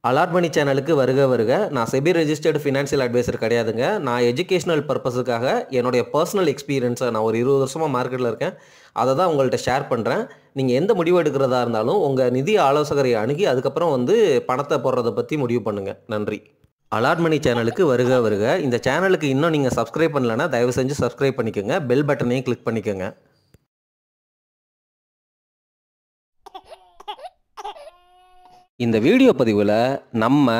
Allot மணி சேனலுக்கு வருக வருக. நான் செபி ரெஜிஸ்டர்டு ஃபினான்ஷியல் அட்வைசர் கிடையாதுங்க. நான் எஜுகேஷனல் பர்பஸுக்காக என்னுடைய பர்சனல் எக்ஸ்பீரியன்ஸை நான் ஒரு 20 வருஷமாக மார்க்கெட்டில் இருக்கேன். அதை தான் உங்கள்கிட்ட ஷேர் பண்ணுறேன். நீங்கள் எந்த முடிவு எடுக்கிறதா இருந்தாலும் உங்கள் நிதி ஆலோசகரை அணுகி அதுக்கப்புறம் பணத்தை போடுறதை பற்றி முடிவு பண்ணுங்கள். நன்றி. அலாட் மணி சேனலுக்கு வருக வருக. இந்த சேனலுக்கு இன்னும் நீங்கள் சப்ஸ்கிரைப் பண்ணலைன்னா தயவு செஞ்சு சப்ஸ்கிரைப் பண்ணிக்கோங்க. பெல் பட்டனையும் கிளிக் பண்ணிக்கோங்க. இந்த வீடியோ பதிவில் நம்ம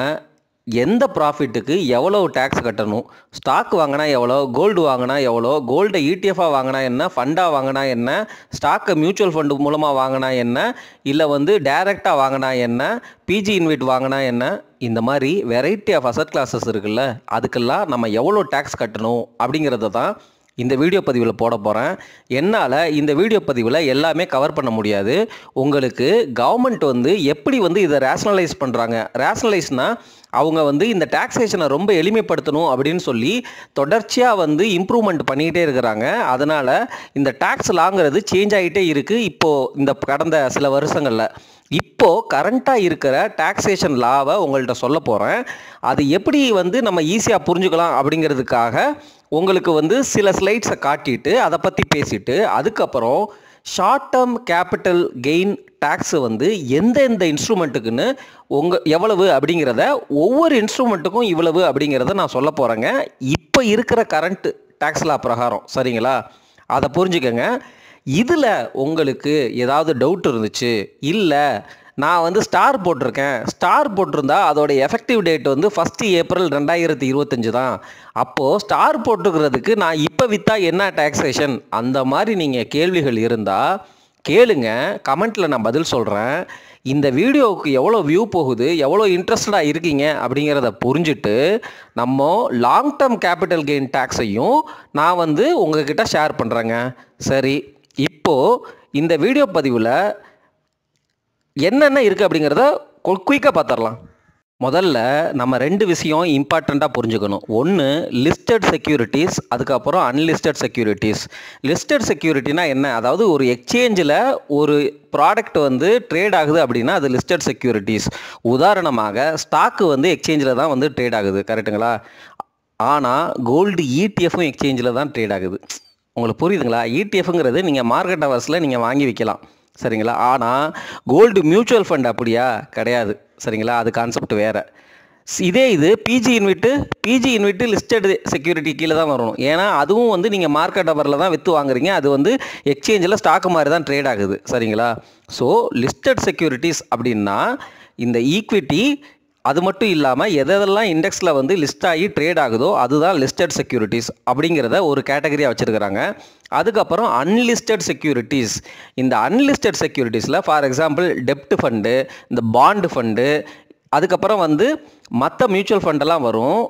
எந்த ப்ராஃபிட்டுக்கு எவ்வளோ டேக்ஸ் கட்டணும், ஸ்டாக் வாங்கினா எவ்வளோ, கோல்டு வாங்கினா எவ்வளோ, கோல்டை இடிஎஃபாக வாங்கினா என்ன, ஃபண்டாக வாங்கினா என்ன, ஸ்டாக்கை மியூச்சுவல் ஃபண்டு மூலமாக வாங்கினா என்ன, இல்லை டைரெக்டாக வாங்கினா என்ன, பிஜி இன்வைட் வாங்கினா என்ன, இந்த மாதிரி வெரைட்டி ஆஃப் அசட் கிளாஸஸ் இருக்குல்ல, அதுக்கெல்லாம் நம்ம எவ்வளோ டேக்ஸ் கட்டணும் அப்படிங்கிறத தான் இந்த வீடியோ பதிவில் போட போகிறேன். என்னால் இந்த வீடியோ பதிவில் எல்லாமே கவர் பண்ண முடியாது. உங்களுக்கு கவர்மெண்ட் எப்படி இதை ரேஷனலைஸ் பண்ணுறாங்க, ரேஷனலைஸ்னால் அவங்க இந்த டாக்ஸேஷனை ரொம்ப எளிமைப்படுத்தணும் அப்படின்னு சொல்லி தொடர்ச்சியாக இம்ப்ரூவ்மெண்ட் பண்ணிக்கிட்டே இருக்கிறாங்க. அதனால் இந்த டேக்ஸ் லாங்கிறது சேஞ்ச் ஆகிட்டே இருக்குது. இப்போது இந்த கடந்த சில வருஷங்களில் இப்போது கரண்ட்டாக இருக்கிற டாக்ஸேஷன் லாவை உங்கள்கிட்ட சொல்ல போகிறேன். அது எப்படி நம்ம ஈஸியாக புரிஞ்சுக்கலாம் அப்படிங்கிறதுக்காக உங்களுக்கு சில ஸ்லைட்ஸை காட்டிட்டு அதை பற்றி பேசிட்டு அதுக்கப்புறம் short term capital gain tax எந்தெந்த இன்ஸ்ட்ருமெண்ட்டுக்குன்னு எவ்வளவு அப்படிங்கிறத, ஒவ்வொரு இன்ஸ்ட்ருமெண்ட்டுக்கும் இவ்வளவு அப்படிங்கிறத நான் சொல்ல போகிறேங்க. இப்போ இருக்கிற கரண்ட் டேக்ஸ் லா பிரகாரம். சரிங்களா? அதை புரிஞ்சுக்கங்க. இதில் உங்களுக்கு ஏதாவது டவுட் இருந்துச்சு, இல்லை நான் ஸ்டார் போட்டிருக்கேன், ஸ்டார் போட்டிருந்தா அதோடைய எஃபெக்டிவ் டேட் 1 ஏப்ரல் 2025 தான், அப்போது ஸ்டார் போட்டுக்கிறதுக்கு நான் இப்போ விற்றா என்ன டாக்ஸேஷன், அந்த மாதிரி நீங்கள் கேள்விகள் இருந்தால் கேளுங்க, கமெண்ட்டில் நான் பதில் சொல்கிறேன். இந்த வீடியோவுக்கு எவ்வளோ வியூ போகுது, எவ்வளோ இன்ட்ரெஸ்டடாக இருக்கீங்க அப்படிங்கிறத புரிஞ்சுட்டு நம்ம லாங் டேர்ம் கேபிட்டல் கெயின் டேக்ஸையும் நான் உங்ககிட்ட ஷேர் பண்ணுறேங்க. சரி, இப்போது இந்த வீடியோ பதிவில் என்னென்ன இருக்குது அப்படிங்கிறத குயிக்காக பார்த்துடலாம். முதல்ல நம்ம 2 விஷயம் இம்பார்ட்டண்ட்டாக புரிஞ்சுக்கணும். ஒன்று லிஸ்டட் செக்யூரிட்டிஸ், அதுக்கப்புறம் அன்லிஸ்டட் செக்யூரிட்டிஸ். லிஸ்டட் செக்யூரிட்டினா என்ன? அதாவது ஒரு எக்ஸ்சேஞ்சில் ஒரு ப்ராடக்ட் ட்ரேட் ஆகுது அப்படின்னா அது லிஸ்டட் செக்யூரிட்டிஸ். உதாரணமாக ஸ்டாக்கு எக்ஸ்சேஞ்சில் தான் ட்ரேட் ஆகுது, கரெக்டுங்களா? ஆனால் கோல்டு இடிஎஃப்பும் எக்ஸ்சேஞ்சில் தான் ட்ரேட் ஆகுது. உங்களுக்கு புரியுதுங்களா? இடிஎஃப்ங்கிறது நீங்கள் மார்க்கெட் ஹவர்ஸில் நீங்கள் வாங்கி விற்கலாம், சரிங்களா? ஆனால் கோல்டு மியூச்சுவல் ஃபண்ட் அப்படியா? கிடையாது, சரிங்களா? அது கான்செப்ட் வேறு. இது பிஜி இன்விட்டு லிஸ்டட் செக்யூரிட்டி கீழே தான் வரணும். ஏன்னா அதுவும் நீங்கள் மார்க்கெட் ஹவரில் தான் விற்று வாங்குறீங்க, அது எக்ஸ்சேஞ்சில் ஸ்டாக்கு மாதிரி தான் ட்ரேட் ஆகுது, சரிங்களா? ஸோ லிஸ்டட் செக்யூரிட்டிஸ் அப்படின்னா இந்த ஈக்விட்டி, அது மட்டும் இல்லாமல் எதெல்லாம் இண்டெக்ஸில் லிஸ்ட் ஆகி ட்ரேட் ஆகுதோ அதுதான் லிஸ்டட் செக்யூரிட்டிஸ் அப்படிங்கிறத ஒரு கேட்டகரியாக வச்சுருக்கிறாங்க. அதுக்கப்புறம் அன்லிஸ்டட் செக்யூரிட்டிஸ். இந்த அன்லிஸ்டட் செக்யூரிட்டிஸில் ஃபார் எக்ஸாம்பிள் டெப்ட் ஃபண்டு, இந்த பாண்டு ஃபண்டு, அதுக்கப்புறம் மற்ற மியூச்சுவல் ஃபண்டெல்லாம் வரும்.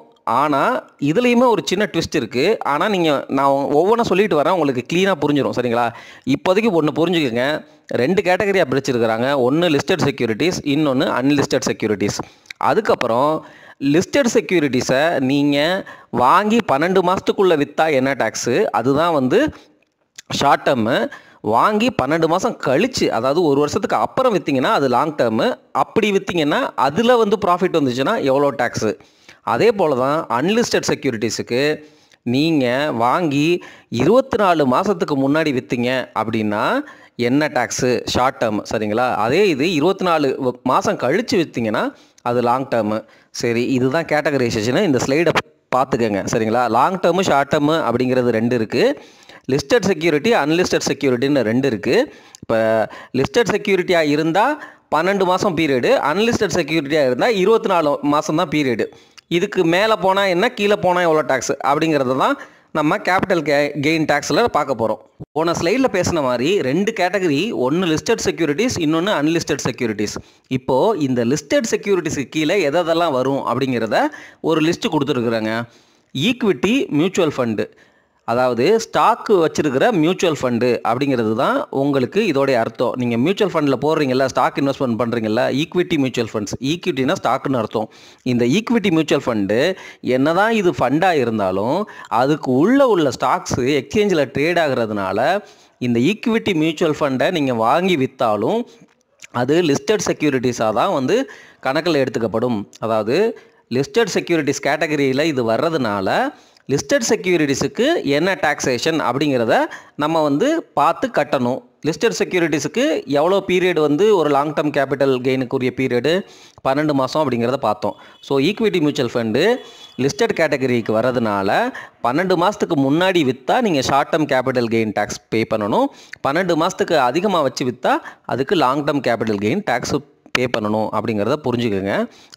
ஆனால் இதுலேயுமே ஒரு சின்ன ட்விஸ்ட் இருக்குது. ஆனால் நான் ஒவ்வொன்றும் சொல்லிட்டு வரேன், உங்களுக்கு க்ளீனாக புரிஞ்சிடும், சரிங்களா? இப்போதைக்கு ஒன்று புரிஞ்சுக்கோங்க. 2 கேட்டகரியாக பிரிச்சிருக்கிறாங்க. ஒன்று லிஸ்டட் செக்யூரிட்டிஸ், இன்னொன்று அன்லிஸ்டட் செக்யூரிட்டிஸ். அதுக்கப்புறம் லிஸ்டட் செக்யூரிட்டிஸை நீங்கள் வாங்கி 12 மாதத்துக்குள்ளே விற்றா என்ன டேக்ஸு, அதுதான் ஷார்ட் டேர்மு. வாங்கி 12 மாதம் கழித்து, அதாவது 1 வருஷத்துக்கு அப்புறம் விற்றீங்கன்னா அது லாங் டேர்மு. அப்படி விற்றீங்கன்னா அதில் ப்ராஃபிட் வந்துச்சுன்னா எவ்வளோ டேக்ஸு. அதே போல் தான் அன்லிஸ்டட் செக்யூரிட்டிஸுக்கு நீங்கள் வாங்கி 24 மாதத்துக்கு முன்னாடி விற்றீங்க அப்படின்னா என்ன டேக்ஸு, ஷார்ட் டேர்ம், சரிங்களா? அதே இது 24 மாதம் கழித்து விற்றீங்கன்னா அது லாங் டேர்மு. சரி, இதுதான் கேட்டகரைசேஷனு. இந்த ஸ்லைடை பார்த்துக்கங்க, சரிங்களா? லாங் டேர்மு ஷார்ட் டேர்மு அப்படிங்கிறது 2 இருக்குது. லிஸ்டட் செக்யூரிட்டி அன்லிஸ்டட் செக்யூரிட்டின்னு 2 இருக்குது. இப்போ லிஸ்டட் செக்யூரிட்டியாக இருந்தால் 12 மாதம் பீரியடு, அன்லிஸ்டட் செக்யூரிட்டியாக இருந்தால் 24 மாதம் தான் பீரியடு. இதுக்கு மேலே போனால் என்ன, கீழே போனால் எவ்வளோ டேக்ஸ் அப்படிங்கிறது தான் நம்ம கேபிட்டல் கெயின் டேக்ஸில் பார்க்க போகிறோம். போன ஸ்லைடில் பேசின மாதிரி 2 கேட்டகரி, ஒன்று லிஸ்டட் செக்யூரிட்டிஸ், இன்னொன்று அன்லிஸ்டட் செக்யூரிட்டிஸ். இப்போது இந்த லிஸ்டட் செக்யூரிட்டிஸுக்கு கீழே எதெல்லாம் வரும் அப்படிங்கிறத ஒரு லிஸ்ட்டு கொடுத்துருக்குறாங்க. ஈக்விட்டி மியூச்சுவல் ஃபண்டு, அதாவது ஸ்டாக்கு வச்சுருக்கிற மியூச்சுவல் ஃபண்டு அப்படிங்கிறது தான் உங்களுக்கு இதோடைய அர்த்தம். நீங்கள் மியூச்சுவல் ஃபண்டில் போடுறீங்களா, ஸ்டாக் இன்வெஸ்ட்மெண்ட் பண்ணுறீங்களா, ஈக்விட்டி மியூச்சுவல் ஃபண்ட்ஸ். ஈக்விட்டினா ஸ்டாக்குன்னு அர்த்தம். இந்த ஈக்விட்டி மியூச்சுவல் ஃபண்டு என்ன தான் இது ஃபண்டாக இருந்தாலும் அதுக்கு உள்ள ஸ்டாக்ஸு எக்ஸ்சேஞ்சில் ட்ரேட் ஆகிறதுனால இந்த ஈக்விட்டி மியூச்சுவல் ஃபண்டை நீங்கள் வாங்கி விற்றாலும் அது லிஸ்டட் செக்யூரிட்டிஸாக தான் வந்து கணக்கில் எடுத்துக்கப்படும். அதாவது லிஸ்டட் செக்யூரிட்டிஸ் கேட்டகரியில் இது வர்றதுனால லிஸ்டட் செக்யூரிட்டிஸுக்கு என்ன டாக்ஸேஷன் அப்படிங்கிறத நம்ம வந்து பார்த்து கட்டணும். லிஸ்டட் செக்யூரிட்டிஸுக்கு எவ்வளோ பீரியட் வந்து ஒரு லாங் டேர்ம் கேபிட்டல் கெயினுக்குரிய பீரியடு 12 மாதம் அப்படிங்கிறத பார்த்தோம். So equity mutual fund listed கேட்டகரிக்கு வர்றதுனால 12 மாதத்துக்கு முன்னாடி விற்றா நீங்கள் short term capital gain tax pay பண்ணணும். 12 மாதத்துக்கு அதிகமாக வச்சு விற்றா அதுக்கு long term capital gain tax pay பண்ணணும் அப்படிங்கிறத புரிஞ்சுக்கோங்க.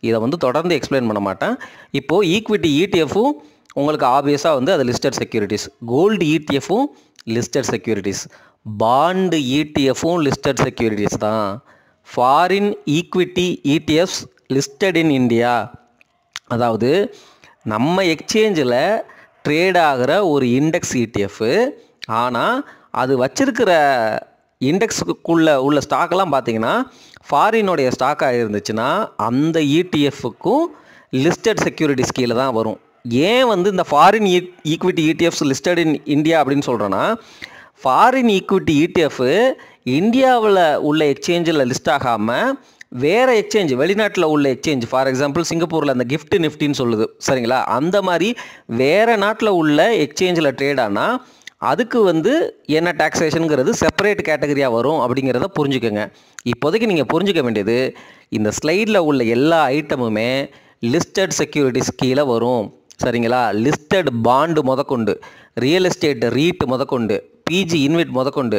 இதை வந்து தொடர்ந்து எக்ஸ்பிளைன் பண்ண மாட்டேன். இப்போது ஈக்விட்டி இடிஎஃப்பும் உங்களுக்கு ஆப்வியஸாக வந்து அது லிஸ்டட் செக்யூரிட்டிஸ். கோல்டு இடிஎஃப்பும் லிஸ்டட் செக்யூரிட்டிஸ். பாண்டு இடிஎஃப்பும் லிஸ்டட் செக்யூரிட்டிஸ் தான். Foreign equity ETFs listed in India. அதாவது நம்ம எக்ஸ்சேஞ்சில் ட்ரேட் ஆகிற ஒரு இண்டெக்ஸ் இடிஎஃப்பு, ஆனால் அது வச்சிருக்கிற இண்டெக்ஸுக்குள்ளே உள்ள ஸ்டாக்கெல்லாம் பார்த்தீங்கன்னா ஃபாரினுடைய ஸ்டாக்காக இருந்துச்சுன்னா அந்த இடிஎஃப்புக்கும் லிஸ்டட் செக்யூரிட்டிஸ் கீழே தான் வரும். ஏன் வந்து இந்த foreign equity ETFs listed in India அப்படின்னு சொல்கிறேன்னா, ஃபாரின் ஈக்விட்டி இடிஎஃப்பு இந்தியாவில் உள்ள எக்ஸ்சேஞ்சில் லிஸ்ட் ஆகாமல் வேறு எக்ஸ்சேஞ்ச், வெளிநாட்டில் உள்ள எக்ஸ்சேஞ்ச், ஃபார் எக்ஸாம்பிள் சிங்கப்பூரில் அந்த கிஃப்ட் நிஃப்டின்னு சொல்லுது சரிங்களா, அந்த மாதிரி வேறு நாட்டில் உள்ள எக்ஸ்சேஞ்சில் ட்ரேட் ஆனால் அதுக்கு வந்து என்ன டாக்ஸேஷனுங்கிறது செப்பரேட் கேட்டகரியாக வரும் அப்படிங்கிறத புரிஞ்சுக்கோங்க. இப்போதைக்கு நீங்கள் புரிஞ்சுக்க வேண்டியது, இந்த ஸ்லைடில் உள்ள எல்லா ஐட்டமுமே லிஸ்டட் செக்யூரிட்டிஸ் கீழே வரும் சரிங்களா. லிஸ்டட் பாண்டு முதற்கொண்டு, ரியல் எஸ்டேட் ரீட் முதற்கொண்டு, பிஜி இன்விட் முதற்கொண்டு,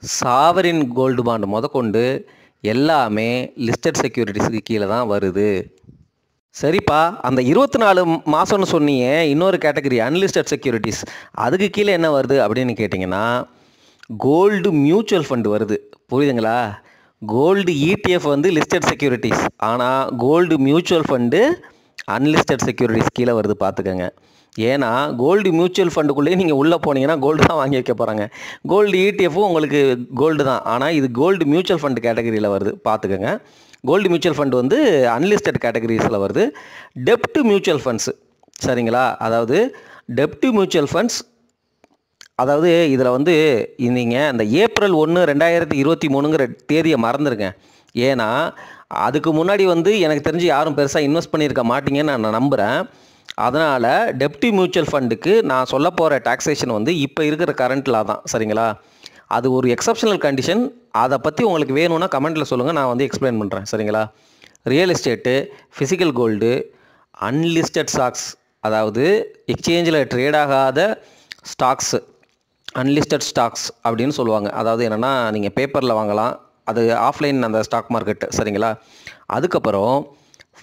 சாவரின் கோல்டு பாண்டு முதற்கொண்டு எல்லாமே லிஸ்டட் செக்யூரிட்டிஸுக்கு கீழே தான் வருது. சரிப்பா, அந்த 24 மாதம்னு சொன்னீங்க இன்னொரு கேட்டகரி அன்லிஸ்டட் செக்யூரிட்டிஸ், அதுக்கு கீழே என்ன வருது அப்படின்னு கேட்டிங்கன்னா கோல்டு மியூச்சுவல் ஃபண்டு வருது. புரியுதுங்களா? கோல்டு இடிஎஃப் வந்து லிஸ்டட் செக்யூரிட்டிஸ், ஆனால் gold mutual fund unlisted securities கீழே வருது. பார்த்துக்கோங்க. ஏன்னா கோல்டு மியூச்சுவல் ஃபண்டுக்குள்ளேயே நீங்கள் உள்ளே போனீங்கன்னா கோல்டு தான் வாங்கி வைக்க போகிறாங்க. கோல்டு இடிஎஃப்பும் உங்களுக்கு கோல்டு தான், ஆனால் இது கோல்டு மியூச்சுவல் ஃபண்டு கேட்டகரியில் வருது. பார்த்துக்கோங்க. கோல்டு மியூச்சுவல் ஃபண்டு வந்து அன்லிஸ்டட் கேட்டகரிஸில் வருது. டெப்ட் மியூச்சுவல் ஃபண்ட்ஸு சரிங்களா. அதாவது டெப்ட் மியூச்சுவல் ஃபண்ட்ஸ், அதாவது இதில் வந்து நீங்கள் அந்த ஏப்ரல் 1, 2023 தேதியை மறந்துருங்க. ஏன்னா அதுக்கு முன்னாடி வந்து எனக்கு தெரிஞ்சு யாரும் பெருசாக இன்வெஸ்ட் பண்ணியிருக்க மாட்டீங்கன்னு நான் நம்புகிறேன். அதனால் டெப்ட் மியூச்சுவல் ஃபண்டுக்கு நான் சொல்ல போகிற டாக்ஸேஷன் வந்து இப்போ இருக்கிற கரண்ட்டில் தான் சரிங்களா. அது ஒரு எக்ஸப்ஷனல் கண்டிஷன். அதை பற்றி உங்களுக்கு வேணும்னா கமெண்ட்டில் சொல்லுங்கள், நான் வந்து எக்ஸ்பிளைன் பண்ணுறேன் சரிங்களா. Real estate, physical gold, unlisted stocks, அதாவது எக்ஸ்சேஞ்சில் ட்ரேட் ஆகாத ஸ்டாக்ஸு அன்லிஸ்டட் ஸ்டாக்ஸ் அப்படின்னு சொல்லுவாங்க. அதாவது என்னென்னா நீங்கள் பேப்பரில் வாங்கலாம், அது ஆஃப்லைன் அந்த ஸ்டாக் மார்க்கெட்டு சரிங்களா. அதுக்கப்புறம்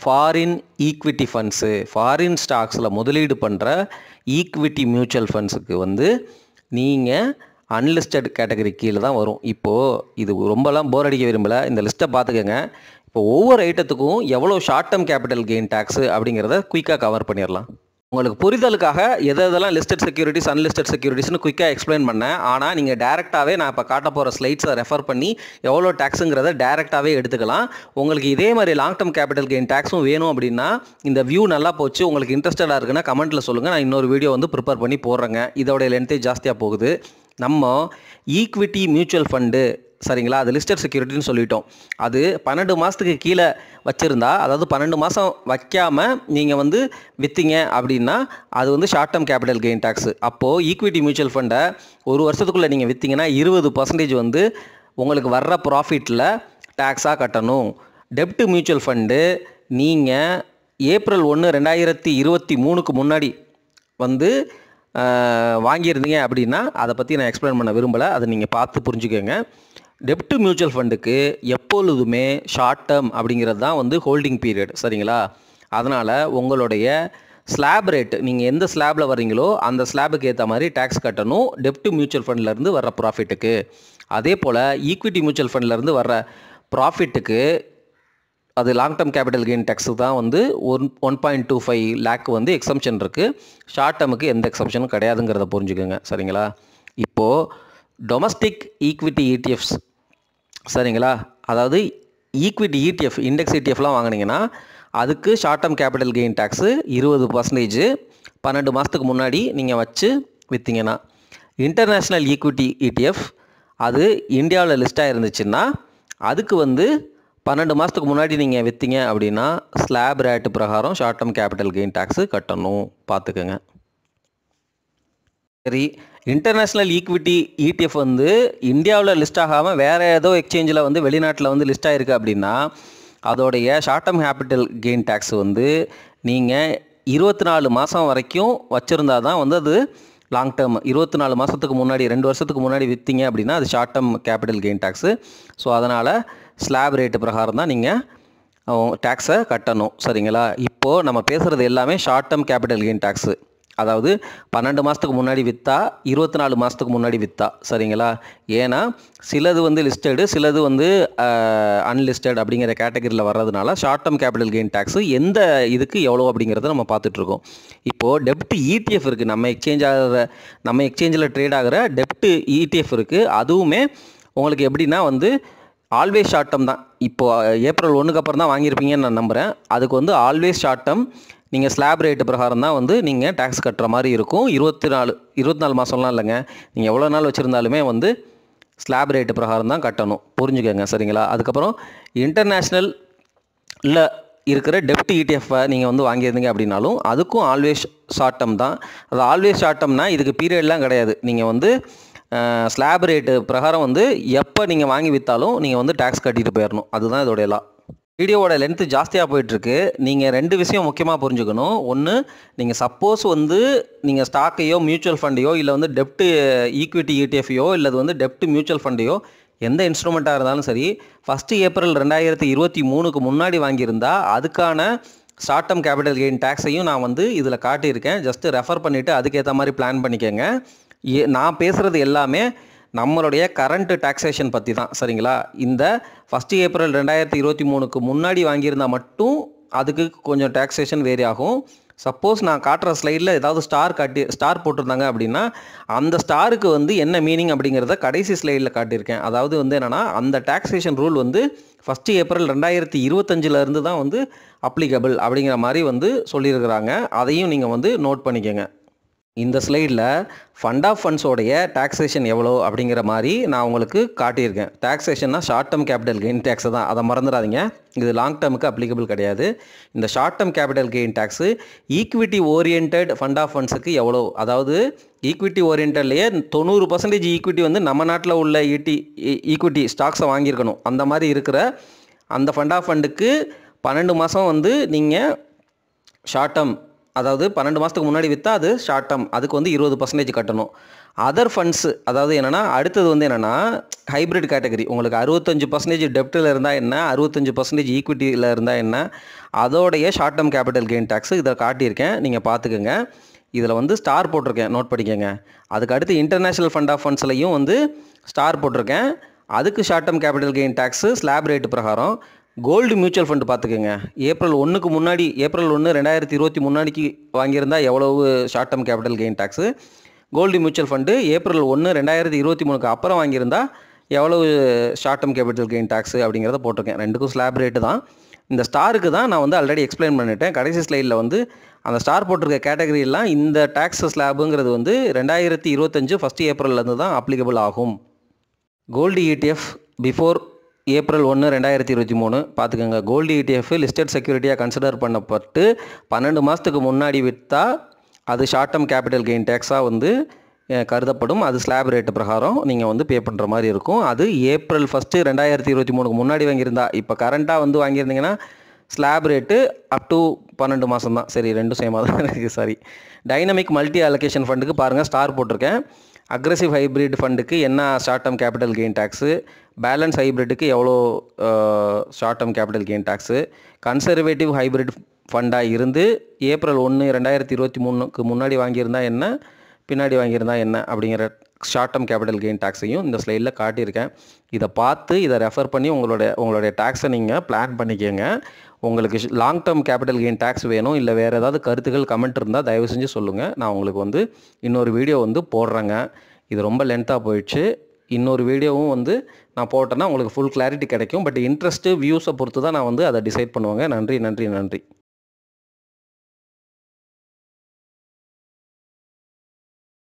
ஃபாரின் ஈக்விட்டி ஃபண்ட்ஸு, ஃபாரின் ஸ்டாக்ஸில் முதலீடு பண்ணுற ஈக்விட்டி மியூச்சுவல் ஃபண்ட்ஸுக்கு வந்து நீங்கள் அன்லிஸ்டட் கேட்டகரி கீழே தான் வரும். இப்போது இது ரொம்பலாம் போர் அடிக்க விரும்பலை, இந்த லிஸ்ட்டை பார்த்துக்கோங்க. இப்போ ஒவ்வொரு ஐட்டத்துக்கும் எவ்வளோ short term capital gain tax அப்படிங்கிறத குயிக்காக கவர் பண்ணிடலாம். உங்களுக்கு புரிதலுக்காக எதெல்லாம் லிஸ்டட் செக்யூரிட்டிஸ் அன்லிஸ்டட் செக்யூரிட்டிஸ்னு குயிக்காக எக்ஸ்பிளைன் பண்ணேன். ஆனால் நீங்கள் டேரெக்டாகவே நான் இப்போ காட்ட போகிற ஸ்லைட்ஸை ரெஃபர் பண்ணி எவ்வளோ டேக்ஸுங்கிறத டேரெக்டாகவே எடுத்துக்கலாம். உங்களுக்கு இதே மாதிரி லாங் டேர்ம் கேபிட்டல் கெயின் டேக்ஸும் வேணும் அப்படின்னா இந்த வியூ நல்லா போச்சு, உங்களுக்கு இன்ட்ரெஸ்டடாக இருக்குன்னா கமெண்ட்டில் சொல்லுங்கள், நான் இன்னொரு வீடியோ வந்து ப்ரிப்பேர் பண்ணி போடுறேங்க. இதோடைய லென்த்தே ஜாஸ்தியாக போகுது. நம்ம ஈக்விட்டி மியூச்சுவல் ஃபண்டு சரிங்களா, அது லிஸ்டட் செக்யூரிட்டின்னு சொல்லிட்டோம். அது 12 மாதத்துக்கு கீழே வச்சுருந்தா, அதாவது 12 மாதம் வைக்காமல் நீங்கள் வந்து விற்றீங்க அப்படின்னா அது வந்து short term capital gain tax. அப்போது ஈக்விட்டி மியூச்சுவல் ஃபண்டை ஒரு வருஷத்துக்குள்ளே நீங்கள் விற்றீங்கன்னா 20% வந்து உங்களுக்கு வர்ற ப்ராஃபிட்டில் டேக்ஸாக கட்டணும். டெப்ட் மியூச்சுவல் ஃபண்டு நீங்கள் ஏப்ரல் 1, 2023 முன்னாடி வந்து வாங்கியிருந்தீங்க அப்படின்னா அதை பற்றி நான் எக்ஸ்பிளைன் பண்ண விரும்பலை, அதை நீங்கள் பார்த்து புரிஞ்சுக்கோங்க. டெப்ட் மியூச்சுவல் ஃபண்டுக்கு எப்பொழுதுமே ஷார்ட் டேர்ம் அப்படிங்கிறது தான் வந்து ஹோல்டிங் பீரியட் சரிங்களா. அதனால் உங்களுடைய ஸ்லாப் ரேட்டு, நீங்கள் எந்த ஸ்லாபில் வர்றீங்களோ அந்த ஸ்லாபுக்கு ஏற்ற மாதிரி டேக்ஸ் கட்டணும் டெப்ட் மியூச்சுவல் ஃபண்ட்லேருந்து வர்ற ப்ராஃபிட்டுக்கு. அதே போல் ஈக்விட்டி மியூச்சுவல் ஃபண்ட்லேருந்து வர்ற ப்ராஃபிட்டுக்கு அது long term capital gain tax தான் வந்து 1.25 லேக் வந்து எக்ஸம்ஷன் இருக்குது. ஷார்ட் டேர்முக்கு எந்த எக்ஸம்ஷனும் கிடையாதுங்கிறத புரிஞ்சுக்கோங்க சரிங்களா. இப்போது டொமஸ்டிக் ஈக்விட்டி இடிஎஃப்ஸ் சரிங்களா, அதாவது ஈக்விட்டி இடிஎஃப் இண்டெக்ஸ் இடிஎஃப்லாம் வாங்கினீங்கன்னா அதுக்கு short term capital gain tax 20% 12 மாதத்துக்கு முன்னாடி நீங்கள் வச்சு விற்றீங்கன்னா. இன்டர்நேஷ்னல் ஈக்விட்டி இடிஎஃப் அது இந்தியாவில் லிஸ்ட்டாக இருந்துச்சுன்னா அதுக்கு வந்து 12 மாதத்துக்கு முன்னாடி நீங்கள் விற்றீங்க அப்படின்னா ஸ்லாப் ரேட்டு பிரகாரம் short term capital gain tax கட்டணும், பார்த்துக்கோங்க. சரி, இன்டர்நேஷ்னல் ஈக்விட்டி ETF வந்து இந்தியாவில் லிஸ்ட் ஆகாமல் வேறு ஏதோ எக்ஸ்சேஞ்சில் வந்து வெளிநாட்டில் வந்து லிஸ்ட் ஆகிருக்கு அப்படின்னா அதோடைய short term capital gain tax வந்து நீங்கள் 24 மாதம் வரைக்கும் வச்சுருந்தா தான் வந்து அது லாங் டேர்ம். 24 மாதத்துக்கு முன்னாடி 2 வருஷத்துக்கு முன்னாடி விற்றீங்க அப்படின்னா அது short term capital gain tax. So அதனால் ஸ்லாப் ரேட்டு பிரகாரம் தான் நீங்கள் டேக்ஸை கட்டணும், சரிங்களா? இப்போது நம்ம பேசுகிறது எல்லாமே short term capital gain tax, அதாவது 12 மாதத்துக்கு முன்னாடி விற்றா 24 மாதத்துக்கு முன்னாடி விற்றா, சரிங்களா? ஏன்னா சிலது வந்து லிஸ்டடு, சிலது வந்து அன்லிஸ்டட் அப்படிங்கிற கேட்டகரியில் வர்றதுனால short term capital gain tax எந்த இதுக்கு எவ்வளோ அப்படிங்கிறத நம்ம பார்த்துட்ருக்கோம். இப்போது டெப்ட் ETF இருக்குது, நம்ம எக்ஸ்சேஞ்சில் ட்ரேட் ஆகிற டெப்ட் ETF இருக்குது. அதுவுமே உங்களுக்கு எப்படின்னா வந்து ஆல்வேஸ் ஷார்ட் டேர்ம் தான். இப்போது ஏப்ரல் 1க்கு அப்புறம் தான் வாங்கியிருப்பீங்கன்னு நான் நம்புகிறேன். அதுக்கு வந்து ஆல்வேஸ் ஷார்ட் டேர்ம் நீங்கள் ஸ்லாப் ரேட்டு பிரகாரம் தான் வந்து நீங்கள் டேக்ஸ் கட்டுற மாதிரி இருக்கும். 24 மாதம்லாம் இல்லைங்க, நீங்கள் எவ்வளோ நாள் வச்சுருந்தாலுமே வந்து ஸ்லாப் ரேட்டு பிரகாரம் தான் கட்டணும், புரிஞ்சுக்கோங்க, சரிங்களா? அதுக்கப்புறம் இன்டர்நேஷ்னலில் இருக்கிற டெப்ட் ETF நீங்கள் வந்து வாங்கியிருந்தீங்க அப்படின்னாலும் அதுக்கும் ஆல்வேஸ் ஷார்ட் டேர்ம் தான். அது ஆல்வேஸ் ஷார்ட் டேர்ம்னா இதுக்கு பீரியட்லாம் கிடையாது. நீங்கள் வந்து ஸ்லாப் ரேட்டு பிரகாரம் வந்து எப்போ நீங்கள் வாங்கி விற்றாலும் நீங்கள் வந்து டேக்ஸ் கட்டிட்டு போயிடணும், அதுதான் இதோடைய லா. வீடியோவோட லென்த்து ஜாஸ்தியாக போயிட்டுருக்கு. நீங்கள் 2 விஷயம் முக்கியமாக புரிஞ்சுக்கணும். ஒன்று, நீங்கள் சப்போஸ் வந்து நீங்கள் ஸ்டாக்கையோ மியூச்சுவல் ஃபண்டையோ இல்லை வந்து டெப்ட் ஈக்விட்டி ETFயோ இல்லை வந்து டெப்ட் மியூச்சுவல் ஃபண்டையோ எந்த இன்ஸ்ட்ருமெண்ட்டாக இருந்தாலும் சரி 1 ஏப்ரல் 2023க்கு முன்னாடி வாங்கியிருந்தா அதுக்கான ஷார்ட் டேர்ம் கேபிட்டல் கெயின் டேக்ஸையும் நான் வந்து இதில் காட்டியிருக்கேன். ஜஸ்ட்டு ரெஃபர் பண்ணிவிட்டு அதுக்கேற்ற மாதிரி பிளான் பண்ணிக்கோங்க. நான் பேசுகிறது எல்லாமே நம்மளுடைய கரண்ட் டாக்ஸேஷன் பற்றி தான், சரிங்களா? இந்த 1 ஏப்ரல் 2023க்கு முன்னாடி வாங்கியிருந்தால் மட்டும் அதுக்கு கொஞ்சம் டாக்ஸேஷன் வேரி ஆகும். சப்போஸ் நான் காட்டுற ஸ்லைடில் ஏதாவது ஸ்டார் போட்டிருந்தாங்க அப்படின்னா அந்த ஸ்டாருக்கு வந்து என்ன மீனிங் அப்படிங்கிறத கடைசி ஸ்லைடில் காட்டியிருக்கேன். அதாவது வந்து என்னென்னா அந்த டாக்ஸேஷன் ரூல் வந்து 1 ஏப்ரல் 2025 தான் வந்து அப்ளிகபிள் அப்படிங்கிற மாதிரி வந்து சொல்லியிருக்கிறாங்க. அதையும் நீங்கள் வந்து நோட் பண்ணிக்கோங்க. இந்த ஸ்லைடில் ஃபண்ட் ஆஃப் ஃபண்ட்ஸோடைய டாக்ஸேஷன் எவ்வளோ அப்படிங்கிற மாதிரி நான் உங்களுக்கு காட்டியிருக்கேன். டாக்ஸேஷன்னா short term capital gain tax தான், அதை மறந்துடாதீங்க. இது லாங் டேர்முக்கு அப்ளிகபிள் கிடையாது. இந்த short term capital gain tax equity orient fund of ஃபண்ட்ஸுக்கு எவ்வளோ, அதாவது ஈக்விட்டி ஓரியன்ட்லேயே 90% ஈக்விட்டி வந்து நம்ம நாட்டில் உள்ள ஈக்விட்டி ஸ்டாக்ஸை வாங்கியிருக்கணும். அந்த மாதிரி இருக்கிற அந்த ஃபண்ட் ஆஃப் ஃபண்டுக்கு 12 மாதம் வந்து நீங்கள் ஷார்ட் டேர்ம், அதாவது 12 மாதத்துக்கு முன்னாடி விற்றா அது ஷார்ட் டேர்ம், அதுக்கு வந்து 20% கட்டணும். அதர் ஃபண்ட்ஸு, அதாவது என்னென்னா அடுத்தது வந்து என்னென்னா ஹைப்ரிட் கேட்டகரி, உங்களுக்கு 65% டெப்ட்டில் இருந்தால் என்ன, 65% ஈக்விட்டியில் இருந்தால் என்ன, அதோடைய short term capital gain tax இதை காட்டியிருக்கேன், நீங்கள் பார்த்துக்கோங்க. இதில் வந்து ஸ்டார் போட்டிருக்கேன், நோட் பண்ணிக்கோங்க. அதுக்கு அடுத்து இன்டர்நேஷ்னல் ஃபண்ட் ஆஃப் ஃபண்ட்ஸ்லையும் வந்து ஸ்டார் போட்டிருக்கேன். அதுக்கு short term capital gain tax slab rate பிரகாரம். கோல்டு மியூச்சுவல் ஃபண்டு பார்த்துக்கோங்க, ஏப்ரல் 1க்கு முன்னாடி, ஏப்ரல் 1 2023 வாங்கியிருந்தால் எவ்வளவு short term capital gain tax, gold mutual fund April 1 2023க்கு அப்புறம் வாங்கியிருந்தால் எவ்வளவு short term capital gain tax அப்படிங்கிறத போட்டிருக்கேன். ரெண்டுக்கும் ஸ்லாப் ரேட்டு தான். இந்த ஸ்டாருக்கு தான் நான் வந்து ஆல்ரெடி எக்ஸ்பிளைன் பண்ணிட்டேன். கடைசி ஸ்லைடில் வந்து அந்த ஸ்டார் போட்டிருக்க கேட்டகரியெல்லாம் இந்த டேக்ஸ் ஸ்லாபுங்கிறது வந்து 2025 1 ஏப்ரல்லேருந்து தான் அப்ளிகபிள் ஆகும். கோல்டு ETF பிஃபோர் ஏப்ரல் 1 2023 பார்த்துக்கோங்க. கோல்டு ETF லிஸ்டட் செக்யூரிட்டியாக கன்சிடர் பண்ணப்பட்டு 12 மாதத்துக்கு முன்னாடி விற்றா அது ஷார்ட் டேர்ம் கேபிட்டல் கெயின் டேக்ஸாக வந்து கருதப்படும். அது ஸ்லாப் ரேட்டு பிரகாரம் நீங்கள் வந்து பே பண்ணுற மாதிரி இருக்கும். அது ஏப்ரல் 1 2023க்கு முன்னாடி வாங்கியிருந்தா, இப்போ கரண்ட்டாக வந்து வாங்கியிருந்தீங்கன்னா ஸ்லாப் ரேட்டு அப் டு 12 மாதம் தான். சரி, ரெண்டும் சேமாக தான் இருக்குது, சாரி. டைனமிக் மல்டி அலோகேஷன் ஃபண்டுக்கு பாருங்கள் ஸ்டார் போட்டிருக்கேன். அக்ரெசிவ் ஹைப்ரிட் ஃபண்டுக்கு என்ன short term capital gain tax, balance ஹைப்ரிட்டுக்கு எவ்வளோ short term capital gain tax, conservative hybrid ஃபண்டாக இருந்து ஏப்ரல் 1 2023க்கு முன்னாடி வாங்கியிருந்தால் என்ன, பின்னாடி வாங்கியிருந்தால் என்ன அப்படிங்கிற ஷார்ட் டேர்ம் கேபிட்டல் கெயின் டேக்ஸையும் இந்த ஸ்லைடில் காட்டியிருக்கேன். இதை பார்த்து இதை ரெஃபர் பண்ணி உங்களுடைய டேக்ஸை நீங்கள் பிளான் பண்ணிக்கோங்க. உங்களுக்கு long term capital gain tax வேணும் இல்லை வேறு ஏதாவது கருத்துக்கள் கமெண்ட் இருந்தால் தயவு செஞ்சு சொல்லுங்கள். நான் உங்களுக்கு வந்து இன்னொரு வீடியோ வந்து போடுறேங்க. இது ரொம்ப லென்த்தாக போயிடுச்சு. இன்னொரு வீடியோவும் வந்து நான் போட்டேன்னா உங்களுக்கு ஃபுல் கிளாரிட்டி கிடைக்கும். பட் இன்ட்ரெஸ்ட்டு வியூஸை பொறுத்து தான் நான் வந்து அதை டிசைட் பண்ணுவேங்க. நன்றி.